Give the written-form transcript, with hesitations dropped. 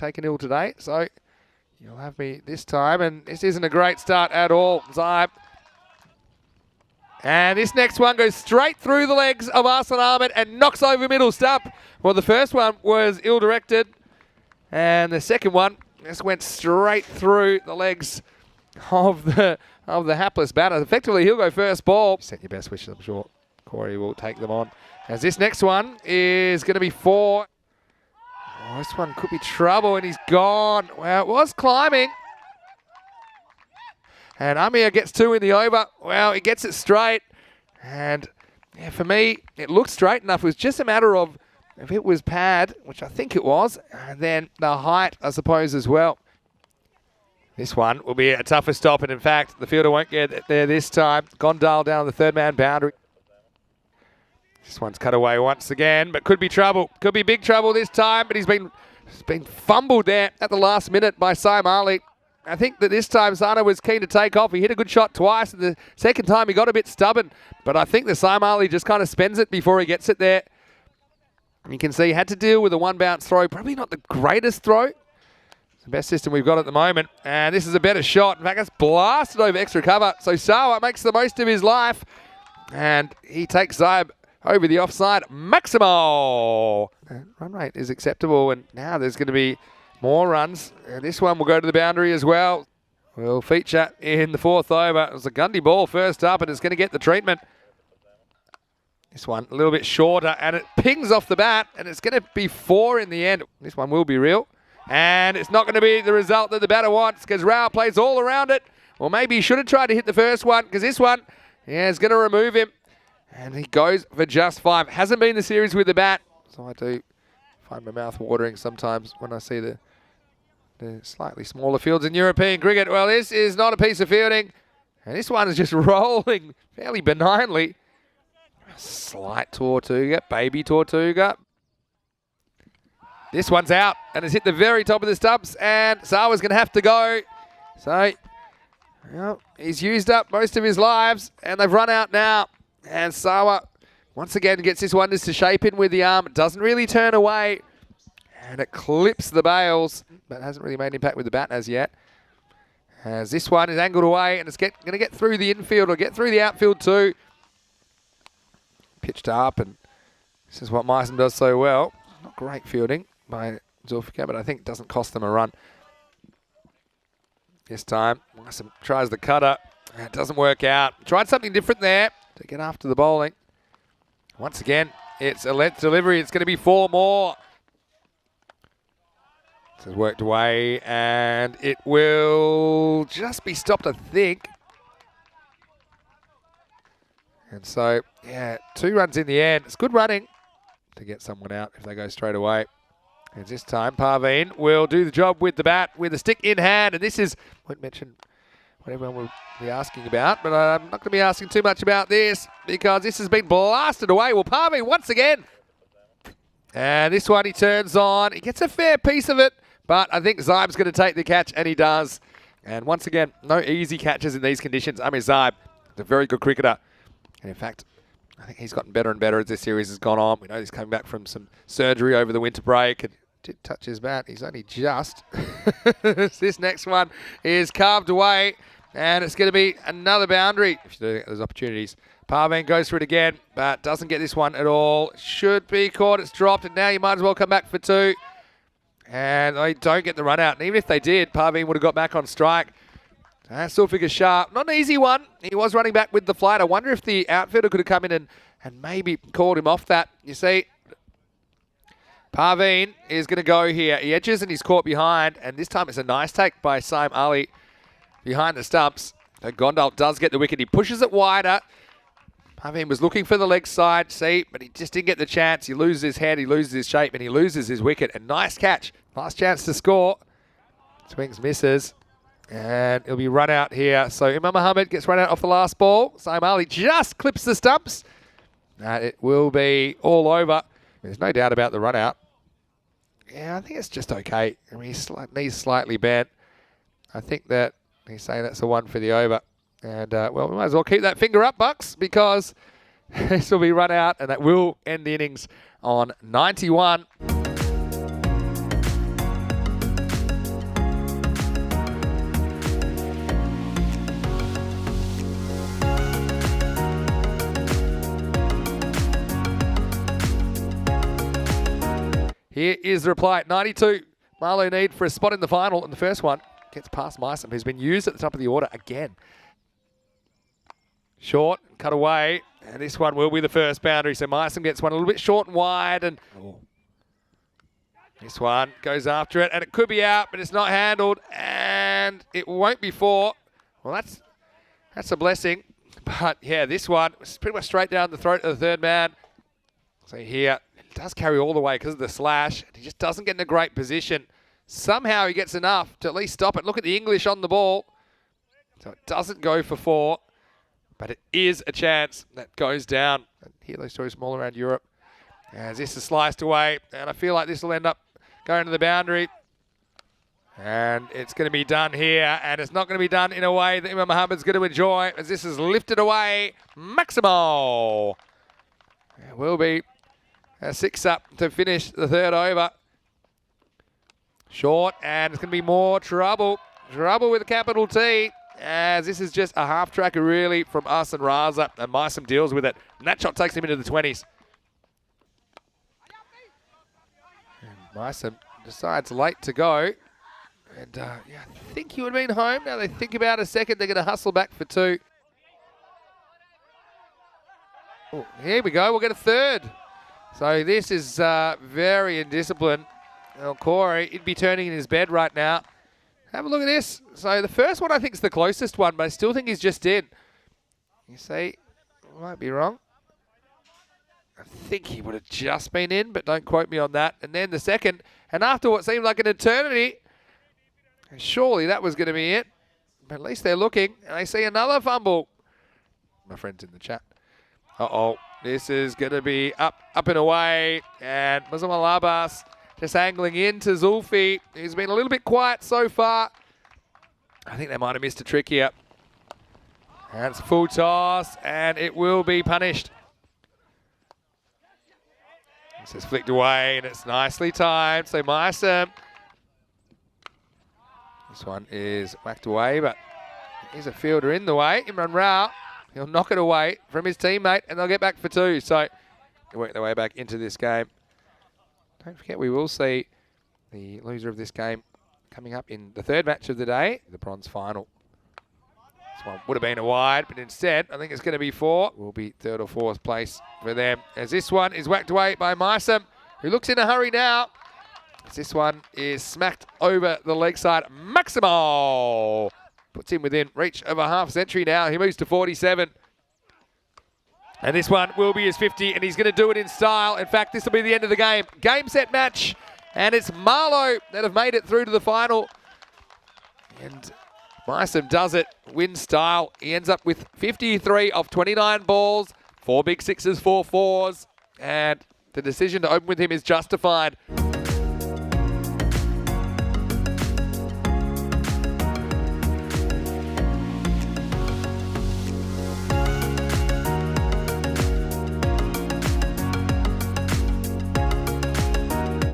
taken ill today, so you'll have me this time. And this isn't a great start at all, Zybe. And this next one goes straight through the legs of Arslan Ahmed and knocks over middle stump. Well, the first one was ill-directed, and the second one just went straight through the legs of the hapless batter. Effectively, he'll go first ball. Set your best wishes, I'm sure Corey will take them on. As this next one is going to be 4. Oh, this one could be trouble, and he's gone. Well, it was climbing. And Amir gets 2 in the over. Well, he gets it straight. And yeah, for me, it looked straight enough. It was just a matter of if it was pad, which I think it was, and then the height, I suppose, as well. This one will be a tougher stop, and in fact, the fielder won't get there this time. Gondal down the third-man boundary. This one's cut away once again, but could be trouble. Could be big trouble this time, but he's been fumbled there at the last minute by Saim Ali. I think that this time Sana was keen to take off. He hit a good shot twice, and the second time he got a bit stubborn. But I think the Saim Ali just kind of spends it before he gets it there. You can see he had to deal with a one-bounce throw. Probably not the greatest throw. It's the best system we've got at the moment. And this is a better shot. In fact, it's blasted over extra cover. So Sawa makes the most of his life. And he takes Zybe over the offside. Maximal! Run rate is acceptable. And now there's going to be more runs. And this one will go to the boundary as well. Will feature in the 4th over. It was a Gundy ball first up, and it's going to get the treatment. This one a little bit shorter, and it pings off the bat, and it's going to be 4 in the end. This one will be real. And it's not going to be the result that the batter wants, because Rao plays all around it. Or maybe he should have tried to hit the first one, because this one is going to remove him. And he goes for just 5. Hasn't been the series with the bat. So I do find my mouth watering sometimes when I see the slightly smaller fields in European cricket. Well, this is not a piece of fielding. And this one is just rolling fairly benignly. Slight Tortuga, baby Tortuga. This one's out, and it's hit the very top of the stumps, and Sawa's going to have to go. So, well, he's used up most of his lives, and they've run out now. And Sawa, once again, gets this one just to shape in with the arm. It doesn't really turn away, and it clips the bails, but hasn't really made impact with the bat as yet. As this one is angled away, and it's going to get through the infield or get through the outfield too. Pitched up, and this is what Meissen does so well. Not great fielding by Zulfikar, but I think it doesn't cost them a run. This time, Meissen tries the cutter. It doesn't work out. Tried something different there to get after the bowling. Once again, it's a length delivery. It's going to be 4 more. This has worked away, and it will just be stopped, I think. And so, yeah, 2 runs in the end. It's good running to get someone out if they go straight away. And this time, Parveen will do the job with the bat, with the stick in hand. And this is, I won't mention what everyone will be asking about, but I'm not going to be asking too much about this because this has been blasted away. Well, Parveen once again. And this one he turns on. He gets a fair piece of it, but I think Zybe's going to take the catch, and he does. And once again, no easy catches in these conditions. Zybe is a very good cricketer. And in fact, I think he's gotten better and better as this series has gone on. We know he's coming back from some surgery over the winter break and did touch his bat. He's only just. This next one is carved away, and it's going to be another boundary if you do get those opportunities. Parveen goes for it again, but doesn't get this one at all. Should be caught. It's dropped, and now you might as well come back for 2. And they don't get the run out. And even if they did, Parveen would have got back on strike. Still figures sharp. Not an easy one. He was running back with the flight. I wonder if the outfielder could have come in and maybe called him off that. You see, Parveen is going to go here. He edges and he's caught behind. And this time it's a nice take by Saim Ali behind the stumps. So Gondal does get the wicket. He pushes it wider. Parveen was looking for the leg side, see, but he just didn't get the chance. He loses his head, he loses his shape, and he loses his wicket. And nice catch. Last chance to score. Swings, misses. And it'll be run out here. So Imam Mohammed gets run out off the last ball. Saim Ali just clips the stumps. And it will be all over. There's no doubt about the run out. Yeah, I think it's just okay. I mean, his knee's slightly bent. I think that he's saying that's the one for the over. And, well, we might as well keep that finger up, Bucks, because this will be run out, and that will end the innings on 91. Here is the reply. 92. Marlow need for a spot in the final. And the first one gets past Mysom, who's been used at the top of the order again. Short, cut away. And this one will be the first boundary. So Mysom gets one a little bit short and wide. And this one goes after it. And it could be out, but it's not handled. And it won't be four. Well, that's a blessing. But yeah, this one was pretty much straight down the throat of the third man. So here, it does carry all the way because of the slash. He just doesn't get in a great position. Somehow he gets enough to at least stop it. Look at the English on the ball. So it doesn't go for four. But it is a chance that goes down. And here those stories all around Europe. As this is sliced away. And I feel like this will end up going to the boundary. And it's going to be done here. And it's not going to be done in a way that Imam Muhammad's going to enjoy. As this is lifted away. Maximo. It will be a 6-up to finish the third over. Short. And it's going to be more trouble. Trouble with a capital T. As this is just a half-tracker really from us and Raza. And Mysom deals with it. And that shot takes him into the 20s. And Mysom decides late to go. And yeah, I think he would have been home. Now they think about a second. They're going to hustle back for two. Oh, here we go. We'll get a third. So this is very indisciplined. Well, Corey, he'd be turning in his bed right now. Have a look at this. So the first one I think is the closest one, but I still think he's just in. You see, I might be wrong. I think he would have just been in, but don't quote me on that. And then the second, and after what seemed like an eternity, surely that was going to be it. But at least they're looking, and they see another fumble. My friend's in the chat. Uh-oh, this is going to be up and away. And Muslim Al-Abbas just angling into Zulfi. He's been a little bit quiet so far. I think they might have missed a trick here. And it's a full toss, and it will be punished. This is flicked away, and it's nicely timed. So Mysom. This one is whacked away, but there's a fielder in the way. Imran Rao. He'll knock it away from his teammate, and they'll get back for two. So they work their way back into this game. Don't forget, we will see the loser of this game coming up in the third match of the day, the bronze final. This one would have been a wide, but instead, I think it's going to be four. Will be third or fourth place for them. As this one is whacked away by Mysom, who looks in a hurry now. As this one is smacked over the leg side. Maximo puts him within reach of a half century now. He moves to 47. And this one will be his 50, and he's going to do it in style. In fact, this will be the end of the game. Game, set, match. And it's Marlow that have made it through to the final. And Mysom does it, wins style. He ends up with 53 of 29 balls, 4 big sixes, 4 fours. And the decision to open with him is justified.